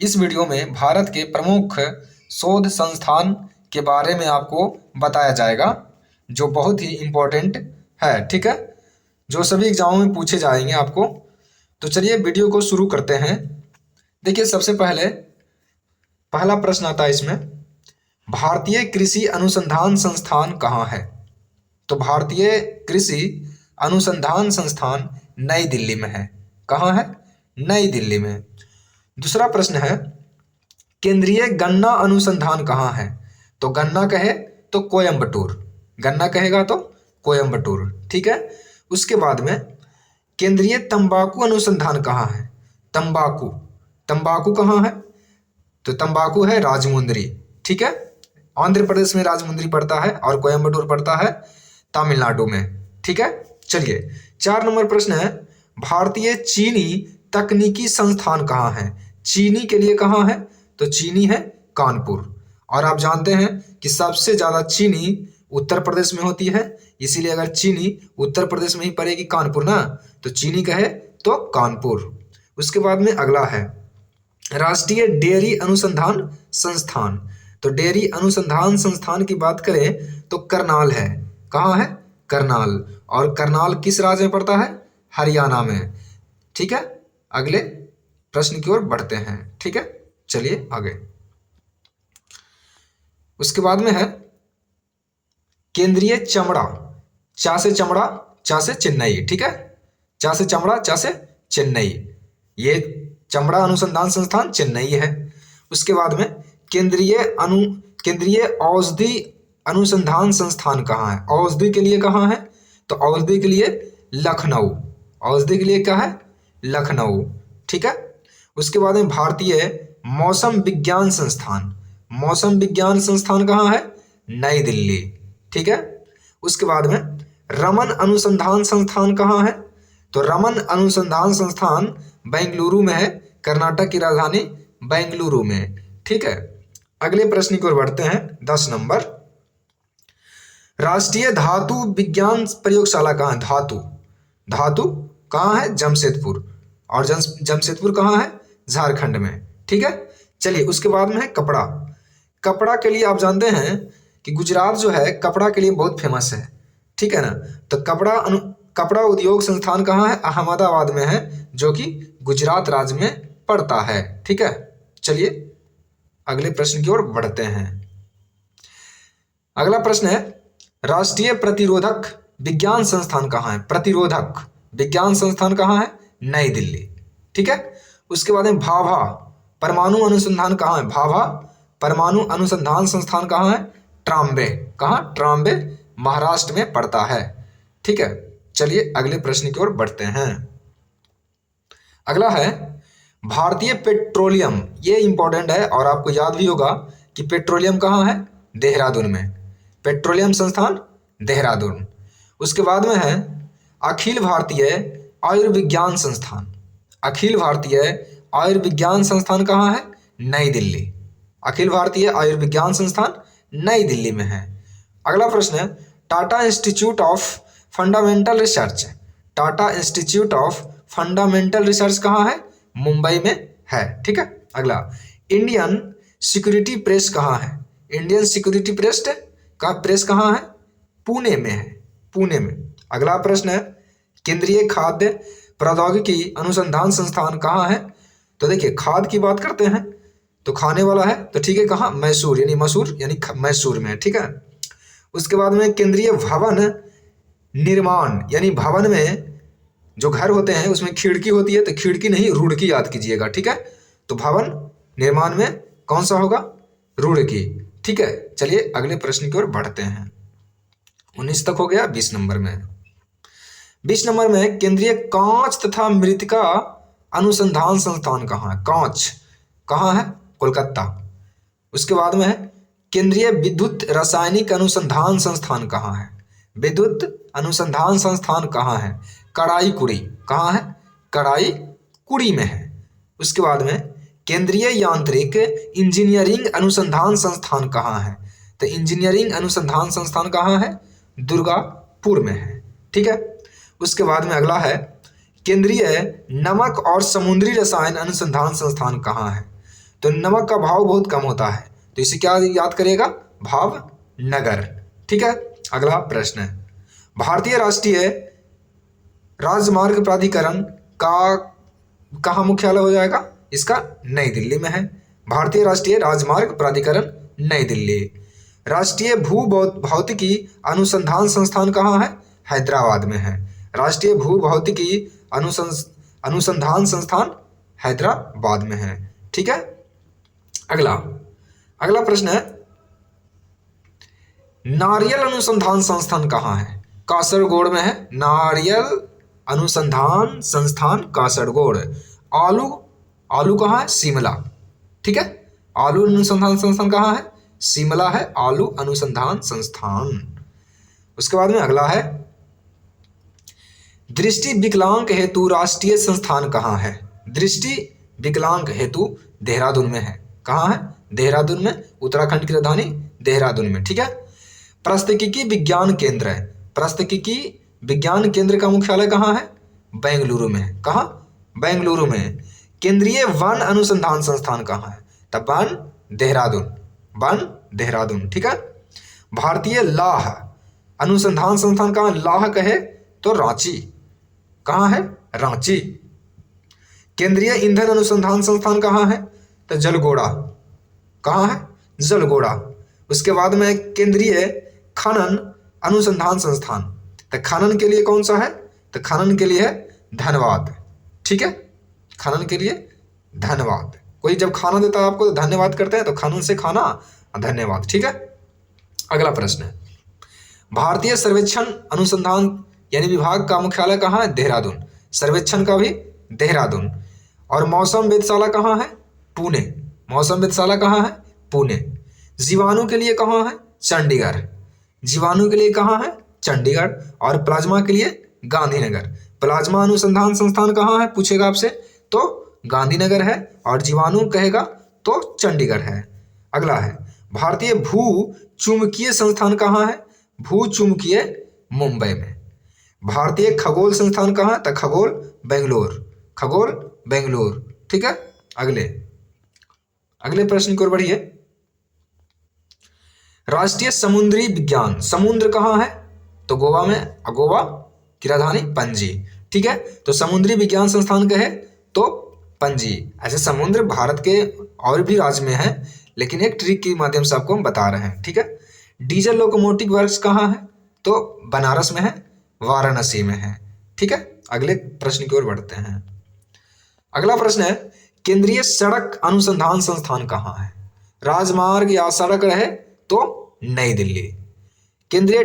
इस वीडियो में भारत के प्रमुख शोध संस्थान के बारे में आपको बताया जाएगा, जो बहुत ही इम्पोर्टेंट है। ठीक है, जो सभी एग्जामों में पूछे जाएंगे आपको। तो चलिए वीडियो को शुरू करते हैं। देखिए, सबसे पहले पहला प्रश्न आता है इसमें, भारतीय कृषि अनुसंधान संस्थान कहाँ है? तो भारतीय कृषि अनुसंधान संस्थान नई दिल्ली में है। कहाँ है? नई दिल्ली में। दूसरा प्रश्न है, केंद्रीय गन्ना अनुसंधान कहाँ है? तो गन्ना कहे तो कोयम्बटूर, गन्ना कहेगा तो कोयम्बटूर। ठीक है। उसके बाद में केंद्रीय तंबाकू अनुसंधान कहाँ है? तंबाकू, तंबाकू कहाँ है? तो तंबाकू है राजमुंदरी। ठीक है, आंध्र प्रदेश में राजमुंदरी पड़ता है और कोयम्बटूर पड़ता है तमिलनाडु में। ठीक है। चलिए, 4 नंबर प्रश्न है, भारतीय चीनी तकनीकी संस्थान कहाँ है? चीनी के लिए कहाँ है? तो चीनी है कानपुर। और आप जानते हैं कि सबसे ज़्यादा चीनी उत्तर प्रदेश में होती है, इसीलिए अगर चीनी उत्तर प्रदेश में ही पड़ेगी कानपुर ना, तो चीनी कहे तो कानपुर। उसके बाद में अगला है राष्ट्रीय डेयरी अनुसंधान संस्थान। तो डेयरी अनुसंधान संस्थान की बात करें तो करनाल है। कहाँ है? करनाल। और करनाल किस राज्य में पड़ता है? हरियाणा में। ठीक है, अगले प्रश्न की ओर बढ़ते हैं। ठीक है, चलिए आगे। उसके बाद में है केंद्रीय चमड़ा, चा से चमड़ा, चा से चेन्नई। ठीक है, चा से चमड़ा, चा से चेन्नई, ये चमड़ा अनुसंधान संस्थान चेन्नई है। उसके बाद में केंद्रीय औषधि अनुसंधान संस्थान कहाँ है? औषधि के लिए कहाँ है? तो औषधि के लिए लखनऊ। औषधि के लिए क्या है? लखनऊ। ठीक है। उसके बाद में भारतीय मौसम विज्ञान संस्थान, मौसम विज्ञान संस्थान कहाँ है? नई दिल्ली। ठीक है। उसके बाद में रमन अनुसंधान संस्थान कहाँ है? तो रमन अनुसंधान संस्थान बेंगलुरु में है, कर्नाटक की राजधानी बेंगलुरु में। ठीक है, अगले प्रश्न की ओर बढ़ते हैं। 10 नंबर, राष्ट्रीय धातु विज्ञान प्रयोगशाला कहाँ है? धातु, धातु कहाँ है? जमशेदपुर। और जमशेदपुर कहाँ है? झारखंड में। ठीक है। चलिए, उसके बाद में है कपड़ा। कपड़ा के लिए आप जानते हैं कि गुजरात जो है कपड़ा के लिए बहुत फेमस है। ठीक है ना। तो कपड़ा उद्योग संस्थान कहाँ है? अहमदाबाद में है, जो कि गुजरात राज्य में पड़ता है। ठीक है। चलिए अगले प्रश्न की ओर बढ़ते हैं। अगला प्रश्न है, राष्ट्रीय प्रतिरोधक विज्ञान संस्थान कहाँ है? प्रतिरोधक विज्ञान संस्थान कहाँ है? नई दिल्ली। ठीक है। उसके बाद में भाभा परमाणु अनुसंधान कहाँ है? भाभा परमाणु अनुसंधान संस्थान कहाँ है? ट्राम्बे। कहाँ? ट्राम्बे, महाराष्ट्र में पड़ता है। ठीक है। चलिए अगले प्रश्न की ओर बढ़ते हैं। अगला है भारतीय पेट्रोलियम, ये इंपॉर्टेंट है और आपको याद भी होगा कि पेट्रोलियम कहाँ है? देहरादून में। पेट्रोलियम संस्थान देहरादून। उसके बाद में है अखिल भारतीय आयुर्विज्ञान संस्थान। अखिल भारतीय आयुर्विज्ञान संस्थान कहाँ है? नई दिल्ली। अखिल भारतीय आयुर्विज्ञान संस्थान नई दिल्ली में है। अगला प्रश्न है, Tata institute of fundamental research. Tata institute of fundamental research कहाँ है? मुंबई में है। ठीक है। अगला, इंडियन सिक्योरिटी प्रेस कहाँ है? इंडियन सिक्योरिटी प्रेस का प्रेस कहाँ है? पुणे में है, पुणे में। अगला प्रश्न है, केंद्रीय खाद्य प्रौद्योगिकी अनुसंधान संस्थान कहाँ है? तो देखिए, खाद की बात करते हैं तो खाने वाला है, तो ठीक है, कहाँ? मैसूर, यानी मसूर यानी मैसूर में। ठीक है। उसके बाद में केंद्रीय भवन निर्माण, यानी भवन में जो घर होते हैं उसमें खिड़की होती है, तो खिड़की नहीं रुड़की याद कीजिएगा। ठीक है। तो भवन निर्माण में कौन सा होगा? रुड़की। ठीक है। चलिए अगले प्रश्न की ओर बढ़ते हैं। 19 तक हो गया। 20 नंबर में, 20 नंबर में केंद्रीय कांच तथा मृत्तिका अनुसंधान संस्थान कहाँ है? कांच कहाँ है? कोलकाता। उसके बाद में है केंद्रीय विद्युत रासायनिक अनुसंधान संस्थान कहाँ है? विद्युत अनुसंधान संस्थान कहाँ है? कड़ाईकुड़ी। कहाँ है? कड़ाईकुड़ी में है। उसके बाद में केंद्रीय यांत्रिक इंजीनियरिंग अनुसंधान संस्थान कहाँ है? तो इंजीनियरिंग अनुसंधान संस्थान कहाँ है? दुर्गापुर में है। ठीक है। उसके बाद में अगला है, केंद्रीय नमक और समुद्री रसायन अनुसंधान संस्थान कहाँ है? तो नमक का भाव बहुत कम होता है, तो इसे क्या याद करिएगा, भावनगर। ठीक है, अगला प्रश्न है, भारतीय राष्ट्रीय राजमार्ग प्राधिकरण का कहाँ मुख्यालय हो जाएगा, इसका नई दिल्ली में है। भारतीय राष्ट्रीय राजमार्ग प्राधिकरण नई दिल्ली। राष्ट्रीय भू भौतिकी अनुसंधान संस्थान कहाँ है, हैदराबाद में है। राष्ट्रीय भू भौतिकी अनुसंधान संस्थान हैदराबाद में है। ठीक है, अगला प्रश्न है, नारियल अनुसंधान संस्थान कहाँ है, कासरगोड में है। नारियल अनुसंधान संस्थान कासरगोड। आलू कहाँ है, शिमला। ठीक है, आलू अनुसंधान संस्थान कहाँ है, शिमला है आलू अनुसंधान संस्थान। उसके बाद में अगला है, दृष्टि विकलांग हेतु राष्ट्रीय संस्थान कहाँ है। दृष्टि विकलांग हेतु देहरादून में है। कहाँ है, देहरादून में, उत्तराखंड की राजधानी देहरादून में। ठीक है, प्रौद्योगिकी विज्ञान केंद्र है। प्रौद्योगिकी विज्ञान केंद्र का मुख्यालय कहाँ है, बेंगलुरु में है। कहाँ, बेंगलुरु में। केंद्रीय वन अनुसंधान संस्थान कहाँ है, तब वन देहरादून। ठीक है, भारतीय लाह अनुसंधान संस्थान कहाँ, लाह कहे तो रांची। कहाँ है, रांची। केंद्रीय ईंधन अनुसंधान संस्थान कहाँ है, तो जलगोड़ा। कहाँ है, जलगोड़ा। उसके बाद में केंद्रीय खनन अनुसंधान संस्थान, तो खनन के लिए कौन सा है, तो खनन के लिए है धनबाद। ठीक है, खनन के लिए धनबाद। कोई जब खाना देता है आपको तो धन्यवाद करते हैं, तो खनन से खाना, धन्यवाद। ठीक है, अगला प्रश्न है, भारतीय सर्वेक्षण अनुसंधान यानी विभाग का मुख्यालय कहाँ है, देहरादून। सर्वेक्षण का भी देहरादून। और मौसम वेधशाला कहाँ है, पुणे। मौसम वेधशाला कहाँ है, पुणे। जीवाणु के लिए कहाँ है, चंडीगढ़। जीवाणु के लिए कहाँ है, चंडीगढ़। और प्लाज्मा के लिए गांधीनगर। प्लाज्मा अनुसंधान संस्थान कहाँ है पूछेगा आपसे, तो गांधीनगर है। और जीवाणु कहेगा तो चंडीगढ़ है। अगला है, भारतीय भू चुंबकीय संस्थान कहाँ है, भू चुंबकीय मुंबई में। भारतीय खगोल संस्थान कहाँ है, तो खगोल बेंगलोर। ठीक है, अगले प्रश्न की ओर बढ़िए। राष्ट्रीय समुद्री विज्ञान, समुद्र कहाँ है, तो गोवा में। गोवा की राजधानी पणजी। ठीक है, तो समुद्री विज्ञान संस्थान कहे तो पणजी। ऐसे समुद्र भारत के और भी राज्य में है, लेकिन एक ट्रिक के माध्यम से आपको हम बता रहे हैं। ठीक है, डीजल लोकोमोटिव वर्क्स कहाँ है, तो बनारस में है, वाराणसी में है। ठीक है, अगले प्रश्न की ओर बढ़ते हैं। अगला प्रश्न है, केंद्रीय सड़क अनुसंधान संस्थान कहाँ है। राजमार्ग या सड़क रहे तो नई दिल्ली। केंद्रीय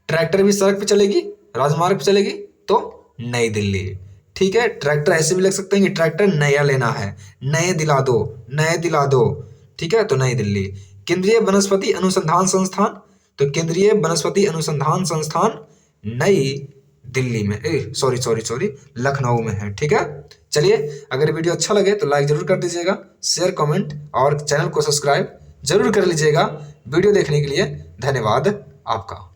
ट्रैक्टर भी सड़क पे चलेगी, राजमार्ग पे चलेगी तो नई दिल्ली। ठीक है, ट्रैक्टर ऐसे भी लिख सकते हैं कि ट्रैक्टर नया लेना है, नए दिला दो। ठीक है, तो नई दिल्ली। केंद्रीय वनस्पति अनुसंधान संस्थान, तो केंद्रीय वनस्पति अनुसंधान संस्थान नई दिल्ली में, सॉरी लखनऊ में है। ठीक है, चलिए, अगर वीडियो अच्छा लगे तो लाइक जरूर कर दीजिएगा, शेयर, कमेंट और चैनल को सब्सक्राइब जरूर कर लीजिएगा। वीडियो देखने के लिए धन्यवाद आपका।